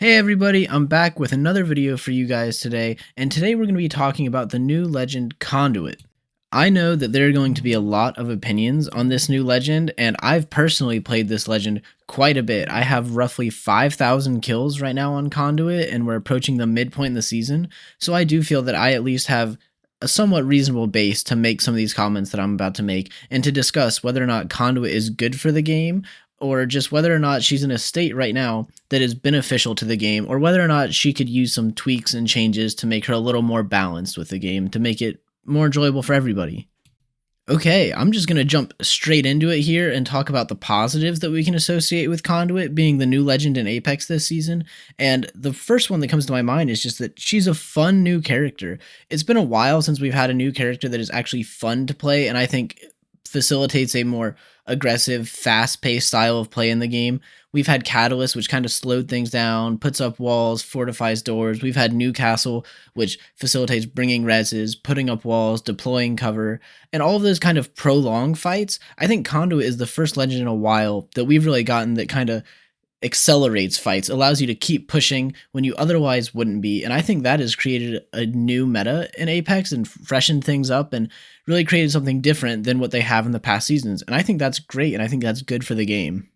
Hey everybody, I'm back with another video for you guys today, and today we're going to be talking about the new legend Conduit. I know that there are going to be a lot of opinions on this new legend, and I've personally played this legend quite a bit. I have roughly 5,000 kills right now on Conduit, and we're approaching the midpoint in the season, so I do feel that I at least have a somewhat reasonable base to make some of these comments that I'm about to make, and to discuss whether or not Conduit is good for the game, or just whether or not she's in a state right now that is beneficial to the game, or whether or not she could use some tweaks and changes to make her a little more balanced with the game, to make it more enjoyable for everybody. Okay, I'm just going to jump straight into it here and talk about the positives that we can associate with Conduit being the new legend in Apex this season. And the first one that comes to my mind is just that she's a fun new character. It's been a while since we've had a new character that is actually fun to play, and I think facilitates a more aggressive, fast-paced style of play in the game. We've had Catalyst, which kind of slowed things down, puts up walls, fortifies doors. We've had Newcastle, which facilitates bringing reses, putting up walls, deploying cover, and all of those kind of prolonged fights. I think Conduit is the first legend in a while that we've really gotten that kind of accelerates fights, allows you to keep pushing when you otherwise wouldn't be. And I think that has created a new meta in Apex and freshened things up and really created something different than what they have in the past seasons. And I think that's great, and I think that's good for the game.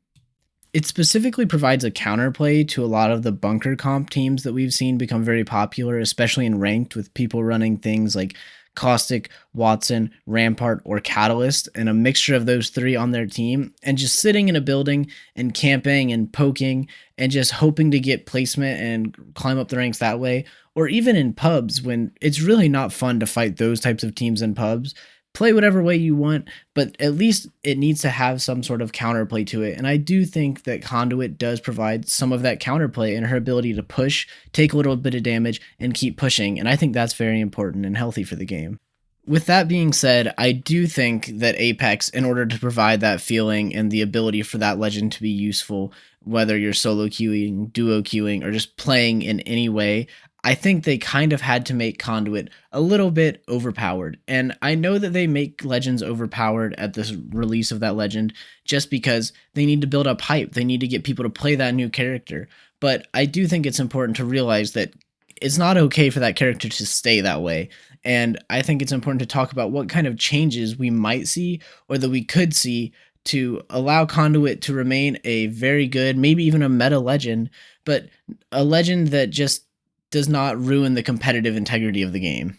It specifically provides a counterplay to a lot of the bunker comp teams that we've seen become very popular, especially in ranked, with people running things like Caustic, Watson, Rampart, or Catalyst, and a mixture of those three on their team, and just sitting in a building and camping and poking and just hoping to get placement and climb up the ranks that way. Or even in pubs, when it's really not fun to fight those types of teams in pubs. Play whatever way you want, but at least it needs to have some sort of counterplay to it. And I do think that Conduit does provide some of that counterplay in her ability to push, take a little bit of damage, and keep pushing. And I think that's very important and healthy for the game. With that being said, I do think that Apex, in order to provide that feeling and the ability for that legend to be useful, whether you're solo queuing, duo queuing, or just playing in any way, I think they kind of had to make Conduit a little bit overpowered. And I know that they make legends overpowered at this release of that legend just because they need to build up hype. They need to get people to play that new character. But I do think it's important to realize that it's not okay for that character to stay that way. And I think it's important to talk about what kind of changes we might see, or that we could see, to allow Conduit to remain a very good, maybe even a meta legend, but a legend that just does not ruin the competitive integrity of the game.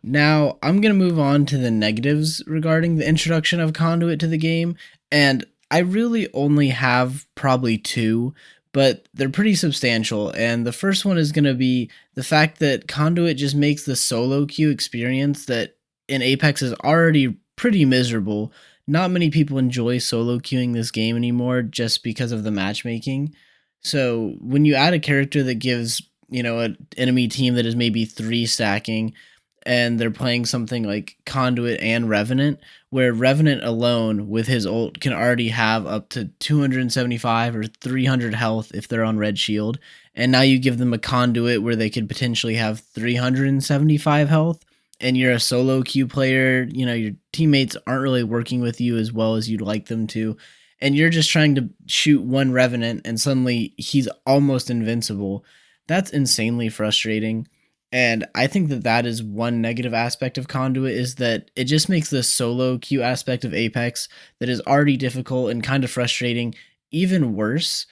Now, I'm going to move on to the negatives regarding the introduction of Conduit to the game, and I really only have probably two, but they're pretty substantial. And the first one is going to be the fact that Conduit just makes the solo queue experience that in Apex is already pretty miserable. Not many people enjoy solo queuing this game anymore just because of the matchmaking. So when you add a character that gives an enemy team that is maybe 3 stacking, and they're playing something like Conduit and Revenant, where Revenant alone with his ult can already have up to 275 or 300 health if they're on red shield, and now you give them a Conduit where they could potentially have 375 health, and you're a solo queue player, your teammates aren't really working with you as well as you'd like them to, and you're just trying to shoot one Revenant and suddenly he's almost invincible. That's insanely frustrating, and I think that that is one negative aspect of Conduit, is that it just makes the solo queue aspect of Apex that is already difficult and kind of frustrating even worse.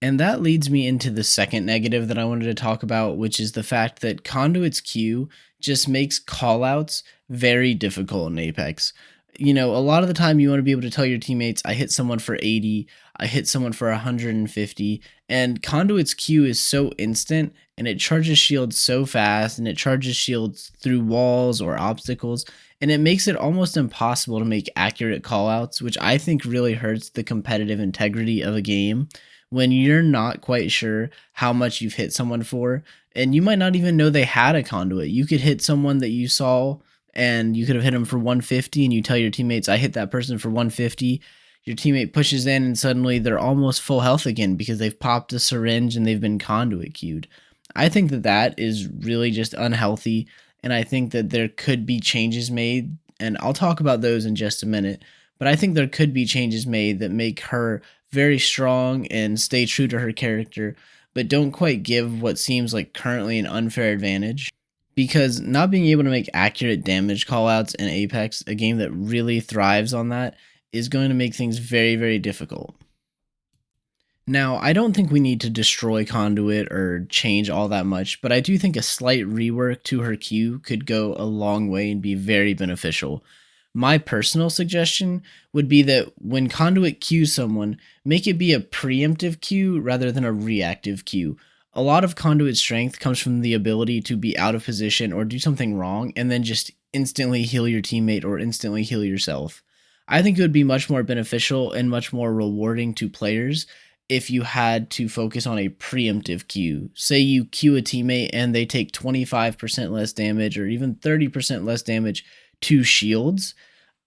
And that leads me into the second negative that I wanted to talk about, which is the fact that Conduit's queue just makes callouts very difficult in Apex. A lot of the time you want to be able to tell your teammates, I hit someone for 80, I hit someone for 150, and Conduit's Q is so instant, and it charges shields so fast, and it charges shields through walls or obstacles, and it makes it almost impossible to make accurate callouts, which I think really hurts the competitive integrity of a game when you're not quite sure how much you've hit someone for, and you might not even know they had a Conduit. You could hit someone that you saw, and you could have hit them for 150, and you tell your teammates, I hit that person for 150. Your teammate pushes in, and suddenly they're almost full health again because they've popped a syringe and they've been Conduit queued. I think that that is really just unhealthy, and I think that there could be changes made, and I'll talk about those in just a minute, but I think there could be changes made that make her very strong and stay true to her character. but don't quite give what seems like currently an unfair advantage. Because not being able to make accurate damage callouts in Apex, a game that really thrives on that, is going to make things very, very difficult. Now, I don't think we need to destroy Conduit or change all that much, but I do think a slight rework to her Q could go a long way and be very beneficial. My personal suggestion would be that when Conduit Qs someone, make it be a preemptive Q rather than a reactive Q. A lot of Conduit's strength comes from the ability to be out of position or do something wrong and then just instantly heal your teammate or instantly heal yourself. I think it would be much more beneficial and much more rewarding to players if you had to focus on a preemptive Q. Say you Q a teammate and they take 25% less damage or even 30% less damage to shields.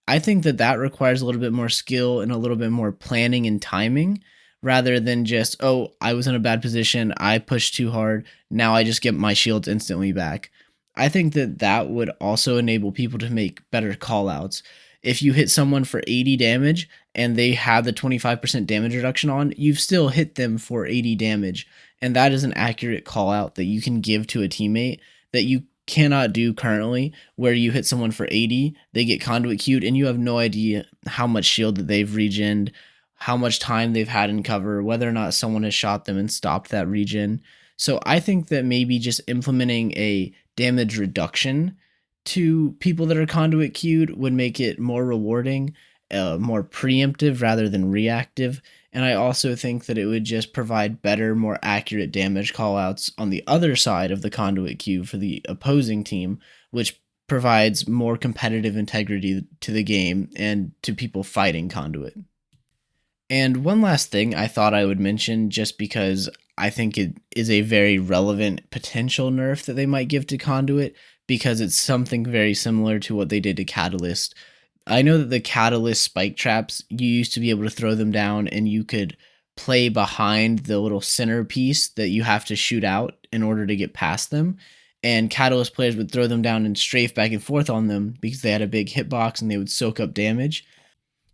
I think that that requires a little bit more skill and a little bit more planning and timing rather than just, oh, I was in a bad position, I pushed too hard, now I just get my shields instantly back. I think that that would also enable people to make better callouts. If you hit someone for 80 damage and they have the 25% damage reduction on, you've still hit them for 80 damage. And that is an accurate callout that you can give to a teammate that you cannot do currently, where you hit someone for 80, they get conduit queued, and you have no idea how much shield that they've regened, how much time they've had in cover, whether or not someone has shot them and stopped that regen. So I think that maybe just implementing a damage reduction to people that are conduit queued would make it more rewarding, more preemptive rather than reactive. And I also think that it would just provide better, more accurate damage callouts on the other side of the conduit queue for the opposing team, which provides more competitive integrity to the game and to people fighting conduit. And one last thing I thought I would mention, just because I think it is a very relevant potential nerf that they might give to Conduit, because it's something very similar to what they did to Catalyst. I know that the Catalyst spike traps, you used to be able to throw them down and you could play behind the little center piece that you have to shoot out in order to get past them. And Catalyst players would throw them down and strafe back and forth on them because they had a big hitbox and they would soak up damage.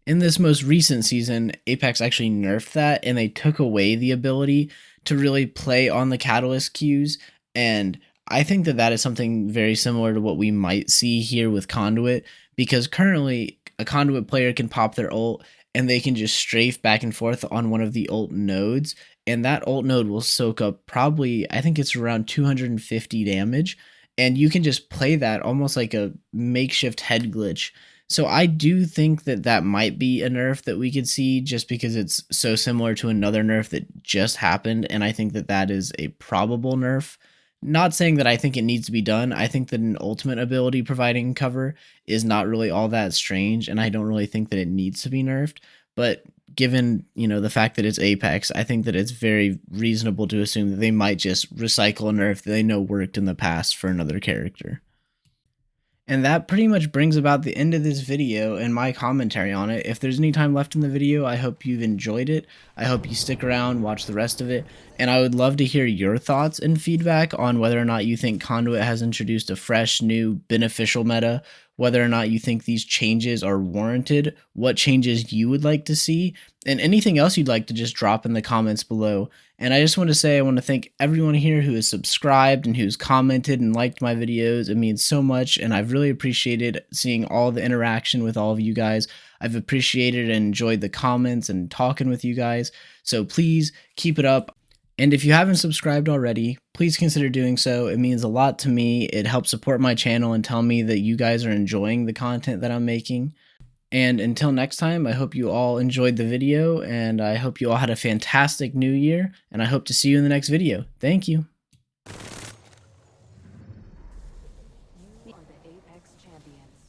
In this most recent season, Apex actually nerfed that, and they took away the ability to really play on the Catalyst queues, and I think that that is something very similar to what we might see here with Conduit, because currently a Conduit player can pop their ult and they can just strafe back and forth on one of the ult nodes, and that ult node will soak up probably, I think it's around 250 damage, and you can just play that almost like a makeshift head glitch. So I do think that that might be a nerf that we could see, just because it's so similar to another nerf that just happened, and I think that that is a probable nerf. Not saying that I think it needs to be done. I think that an ultimate ability providing cover is not really all that strange, and I don't really think that it needs to be nerfed. But given, the fact that it's Apex, I think that it's very reasonable to assume that they might just recycle a nerf that they know worked in the past for another character. And that pretty much brings about the end of this video and my commentary on it. If there's any time left in the video, I hope you've enjoyed it. I hope you stick around, watch the rest of it, and I would love to hear your thoughts and feedback on whether or not you think Conduit has introduced a fresh, new, beneficial meta, whether or not you think these changes are warranted, what changes you would like to see, and anything else you'd like to just drop in the comments below. And I just want to say I want to thank everyone here who has subscribed and who's commented and liked my videos. It means so much, and I've really appreciated seeing all the interaction with all of you guys. I've appreciated and enjoyed the comments and talking with you guys. So please keep it up. And if you haven't subscribed already, please consider doing so. It means a lot to me. It helps support my channel and tell me that you guys are enjoying the content that I'm making. And until next time, I hope you all enjoyed the video, and I hope you all had a fantastic new year, and I hope to see you in the next video. Thank you. You are the Apex champions.